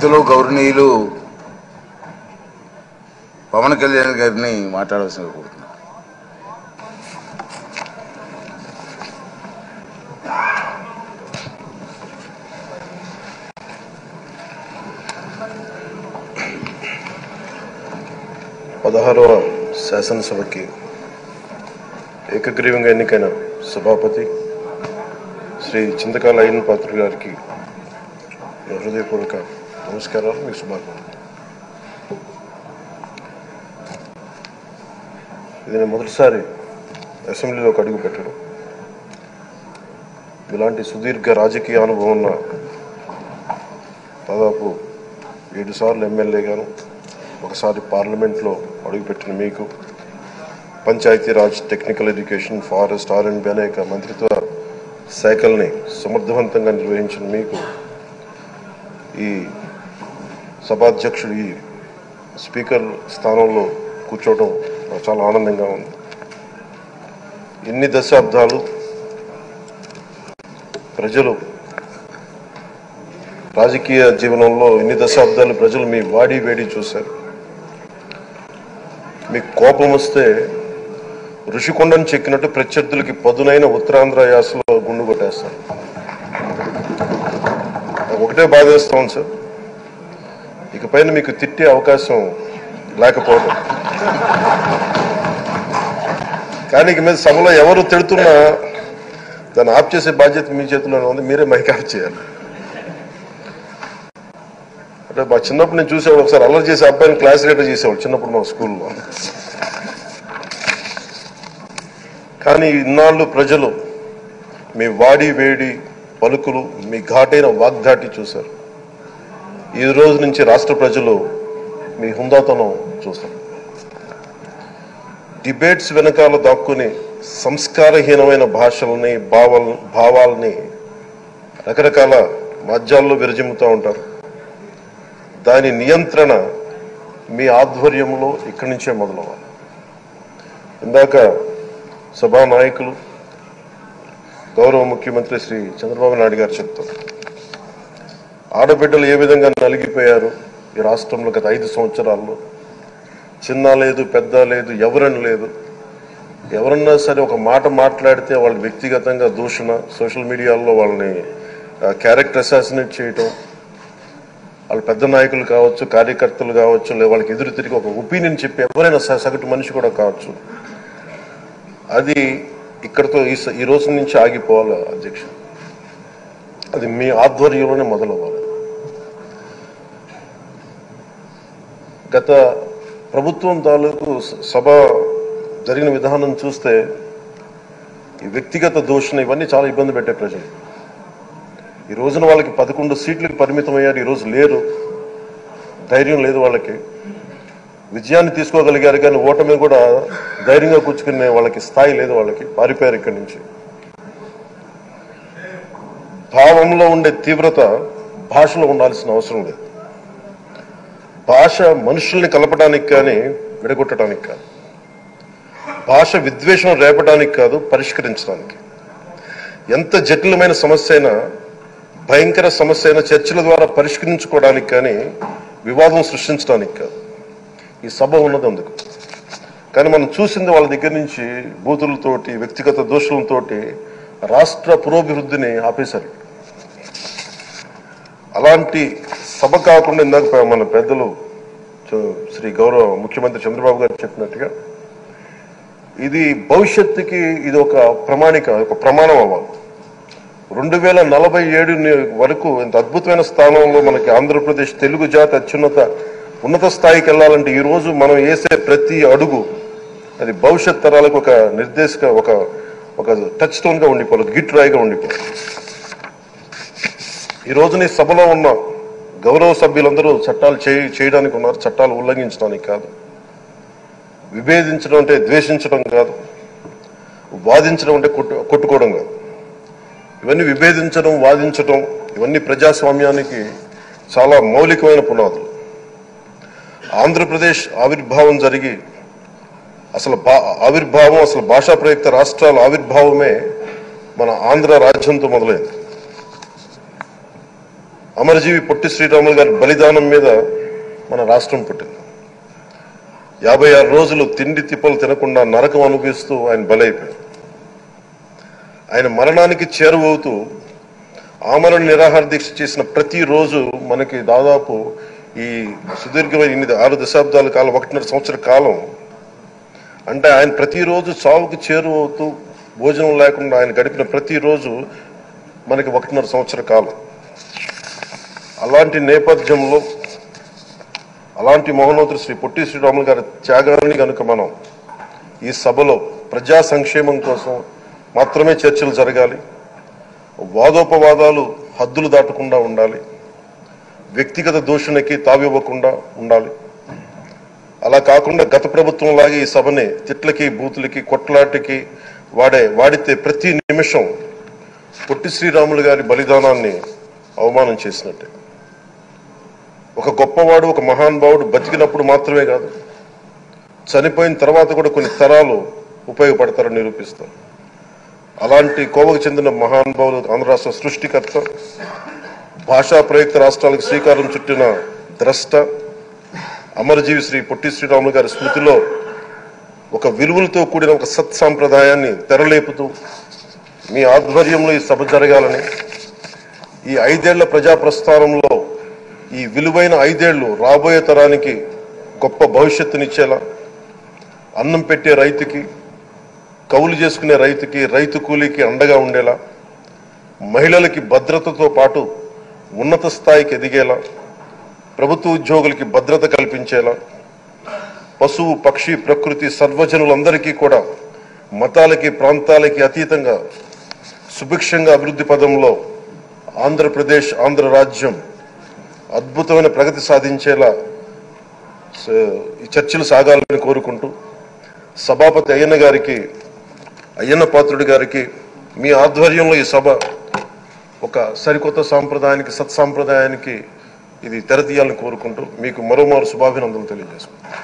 పెద్దలు గౌరవనీయులు పవన్ కళ్యాణ్ గారిని మాట్లాడాల్సిన కోరుతున్నాను. పదహారవ శాసనసభకి ఏకగ్రీవంగా ఎన్నికైన సభాపతి శ్రీ చింతకాయల అయ్యన్న పాత్రుడు గారికి హృదయపూర్వక నమస్కారాలు, మీకు శుభాకాంక్షలు. ఇది నేను మొదటిసారి అసెంబ్లీలోకి అడుగు పెట్టడం. ఇలాంటి సుదీర్ఘ రాజకీయ అనుభవం ఉన్న దాదాపు 7 సార్లు ఎమ్మెల్యేగాను, ఒకసారి పార్లమెంట్లో అడుగుపెట్టిన మీకు, Panchayati Raj, technical education, forest, R&B అనేక మంత్రిత్వ శాఖల్ని సమర్థవంతంగా నిర్వహించిన మీకు ఈ సభాధ్యక్షుడు, ఈ స్పీకర్ స్థానంలో కూర్చోవడం నాకు చాలా ఆనందంగా ఉంది. ఇన్ని దశాబ్దాలు ప్రజలు రాజకీయ జీవనంలో ప్రజలు మీ వాడి వేడి చూశారు. మీకు కోపం వస్తే ఋషికొండను చెక్కినట్టు ప్రత్యర్థులకి పదునైన ఉత్తరాంధ్ర యాసలో గుండు కొట్టేస్తారు. ఒకటే బాధేస్తాం సార్, ఇకపైన మీకు తిట్టే అవకాశం లేకపోవడం. కానీ ఇక మీద సభలో ఎవరు తిడుతున్నా దాన్ని ఆఫ్ చేసే బాధ్యత మీ చేతిలోనే ఉంది. మీరే మైక్ ఆఫ్ చేయాలి. అంటే మా చిన్నప్పుడు నేను చూసేవాడు, ఒకసారి అల్లరి చేసే అబ్బాయిని క్లాస్ లీడర్ చేసేవాడు చిన్నప్పుడు మా స్కూల్లో. కానీ ఇన్నాళ్ళు ప్రజలు మీ వాడి వేడి పలుకులు, మీ ఘాటైన వాగ్దాటి చూశారు. ఈ రోజు నుంచి రాష్ట్ర ప్రజలు మీ హుందాతనం చూస్తారు. డిబేట్స్ వెనకాల దాక్కుని సంస్కారహీనమైన భాషల్ని, భావాల్ని రకరకాల మాధ్యాల్లో విరజిమ్ముతూ ఉంటారు. దాని నియంత్రణ మీ ఆధ్వర్యంలో ఇక్కడి నుంచే మొదలవ్వాలి. ఇందాక సభా నాయకులు, గౌరవ ముఖ్యమంత్రి శ్రీ చంద్రబాబు నాయుడు గారు చెప్తారు, ఆడబిడ్డలు ఏ విధంగా నలిగిపోయారు ఈ రాష్ట్రంలో గత 5 సంవత్సరాల్లో. చిన్న లేదు, పెద్ద లేదు, ఎవరని లేదు. ఎవరన్నా సరే ఒక మాట మాట్లాడితే వాళ్ళు వ్యక్తిగతంగా దూషణ, సోషల్ మీడియాలో వాళ్ళని క్యారెక్టర్ అసాసినేట్ చేయటం, వాళ్ళు పెద్ద నాయకులు కావచ్చు, కార్యకర్తలు కావచ్చు, లేదా వాళ్ళకి ఎదురు తిరిగి ఒక ఒపీనియన్ చెప్పి ఎవరైనా సగటు మనిషి కూడా కావచ్చు, అది ఇక్కడతో ఈ రోజు నుంచి ఆగిపోవాలి అధ్యక్ష. అది మీ ఆధ్వర్యంలోనే మొదలవ్వాలి. గత ప్రభుత్వం తాలూకు సభ జరిగిన విధానం చూస్తే ఈ వ్యక్తిగత దూషణ ఇవన్నీ చాలా ఇబ్బంది పెట్టే ప్రజలు. ఈ రోజున వాళ్ళకి 11 సీట్లకు పరిమితం అయ్యారు. ఈరోజు లేరు, ధైర్యం లేదు వాళ్ళకి. విజయాన్ని తీసుకోగలిగారు కానీ ఓటమి కూడా ధైర్యంగా కూర్చుకునే వాళ్ళకి స్థాయి లేదు. వాళ్ళకి పారిపోయారు ఇక్కడి నుంచి. భావంలో ఉండే తీవ్రత భాషలో ఉండాల్సిన అవసరం లేదు. భాష మనుషుల్ని కలపడానికి కానీ విడగొట్టడానికి కాదు. భాష విద్వేషం రేపడానికి కాదు, పరిష్కరించడానికి. ఎంత జటిలమైన సమస్య అయినా, భయంకర సమస్య అయినా చర్చల ద్వారా పరిష్కరించుకోవడానికి కానీ వివాదం సృష్టించడానికి కాదు. ఈ సభ ఉన్నది అందుకు. కానీ మనం చూసింది వాళ్ళ దగ్గర నుంచి బూతులతోటి, వ్యక్తిగత దోషులతోటి రాష్ట్ర పురోభివృద్ధిని ఆపేశారు. అలాంటి సభ కాకుండా ఇందాక మన పెద్దలు శ్రీ గౌరవ ముఖ్యమంత్రి చంద్రబాబు గారు చెప్పినట్టుగా ఇది భవిష్యత్తుకి ఇది ఒక ప్రమాణిక, ఒక ప్రమాణం అవ్వాలి. 2047 వరకు ఇంత అద్భుతమైన స్థానంలో మనకి ఆంధ్రప్రదేశ్ తెలుగు జాతి ఉన్నత స్థాయికి వెళ్ళాలంటే ఈ రోజు మనం వేసే ప్రతి అడుగు అది భవిష్యత్ తరాలకు ఒక నిర్దేశక, ఒక టచ్ స్టోన్ గా ఉండిపోవాలి, గిట్ రాయిగా ఉండిపోవాలి. ఈ రోజున ఈ సభలో ఉన్న గౌరవ సభ్యులందరూ చట్టాలు చేయడానికి ఉన్నారు, చట్టాలు ఉల్లంఘించడానికి కాదు. విభేదించడం అంటే ద్వేషించడం కాదు, వాదించడం అంటే కొట్టుకోవడం కాదు. ఇవన్నీ విభేదించడం, వాదించడం ఇవన్నీ ప్రజాస్వామ్యానికి చాలా మౌలికమైన పునాదులు. ఆంధ్రప్రదేశ్ ఆవిర్భావం జరిగి అసలు భాషా ప్రయుక్త రాష్ట్రాల ఆవిర్భావమే మన ఆంధ్ర రాజ్యంతో మొదలైంది. అమరజీవి పొట్టి శ్రీరాములు గారి బలిదానం మీద మన రాష్ట్రం పుట్టింది. 56 రోజులు తిండి తిప్పలు తినకుండా నరకం అనుభవిస్తూ ఆయన బలైపోయారు. ఆయన మరణానికి చేరువవుతూ ఆమరణ నిరాహార దీక్ష చేసిన ప్రతిరోజు మనకి దాదాపు ఈ సుదీర్ఘమైన 6 దశాబ్దాల కాలం, 1.5 సంవత్సర కాలం, అంటే ఆయన ప్రతిరోజు చావుకు చేరువవుతూ భోజనం లేకుండా ఆయన గడిపిన ప్రతిరోజు మనకి 1.5 సంవత్సర కాలం. అలాంటి నేపథ్యంలో అలాంటి మహోన్నతుడు శ్రీ పొట్టి శ్రీరాములు గారి త్యాగాన్ని కనుక మనం ఈ సభలో ప్రజా సంక్షేమం కోసం మాత్రమే చర్చలు జరగాలి, వాదోపవాదాలు హద్దులు దాటకుండా ఉండాలి, వ్యక్తిగత దూషణకి తావివ్వకుండా ఉండాలి. అలా కాకుండా గత ప్రభుత్వం లాగే ఈ సభని తిట్లకి, బూతులకి, కొట్లాటికి వాడితే ప్రతి నిమిషం పొట్టి శ్రీరాములు గారి బలిదానాన్ని అవమానం చేసినట్టే. ఒక గొప్పవాడు, ఒక మహానుభావుడు బతికినప్పుడు మాత్రమే కాదు, చనిపోయిన తర్వాత కూడా కొన్ని తరాలు ఉపయోగపడతారని నిరూపిస్తారు. అలాంటి కోవకు చెందిన మహానుభావులు ఆంధ్ర రాష్ట్ర సృష్టికర్త, భాషా ప్రయుక్త రాష్ట్రాలకు శ్రీకారం చుట్టిన ద్రష్ట, అమరజీవి శ్రీ పొట్టి శ్రీరాములు గారి స్మృతిలో ఒక విలువలతో కూడిన ఒక సత్సాంప్రదాయాన్ని తెరలేపుతూ మీ ఆధ్వర్యంలో ఈ సభ జరగాలని, ఈ 5 ఏళ్ల ప్రజా ప్రస్థానంలో ఈ విలువైన 5 ఏళ్లు రాబోయే తరానికి గొప్ప భవిష్యత్తునిచ్చేలా, అన్నం పెట్టే రైతుకి, కౌలు చేసుకునే రైతుకి, రైతు కూలీకి అండగా ఉండేలా, మహిళలకి భద్రతతో పాటు ఉన్నత స్థాయికి ఎదిగేలా, ప్రభుత్వ ఉద్యోగులకి భద్రత కల్పించేలా, పశువు, పక్షి, ప్రకృతి, సర్వజనులందరికీ కూడా మతాలకి, ప్రాంతాలకి అతీతంగా సుభిక్షంగా అభివృద్ధి పదంలో ఆంధ్రప్రదేశ్, ఆంధ్ర రాజ్యం అద్భుతమైన ప్రగతి సాధించేలా ఈ చర్చలు సాగాలని కోరుకుంటూ, సభాపతి అయ్యన్న పాత్రుడి గారికి మీ ఆధ్వర్యంలో ఈ సభ ఒక సరికొత్త సాంప్రదాయానికి, సత్సాంప్రదాయానికి ఇది తెరతీయాలని కోరుకుంటూ మీకు మరోమారు శుభాభినందనలు తెలియజేసుకుంటాను.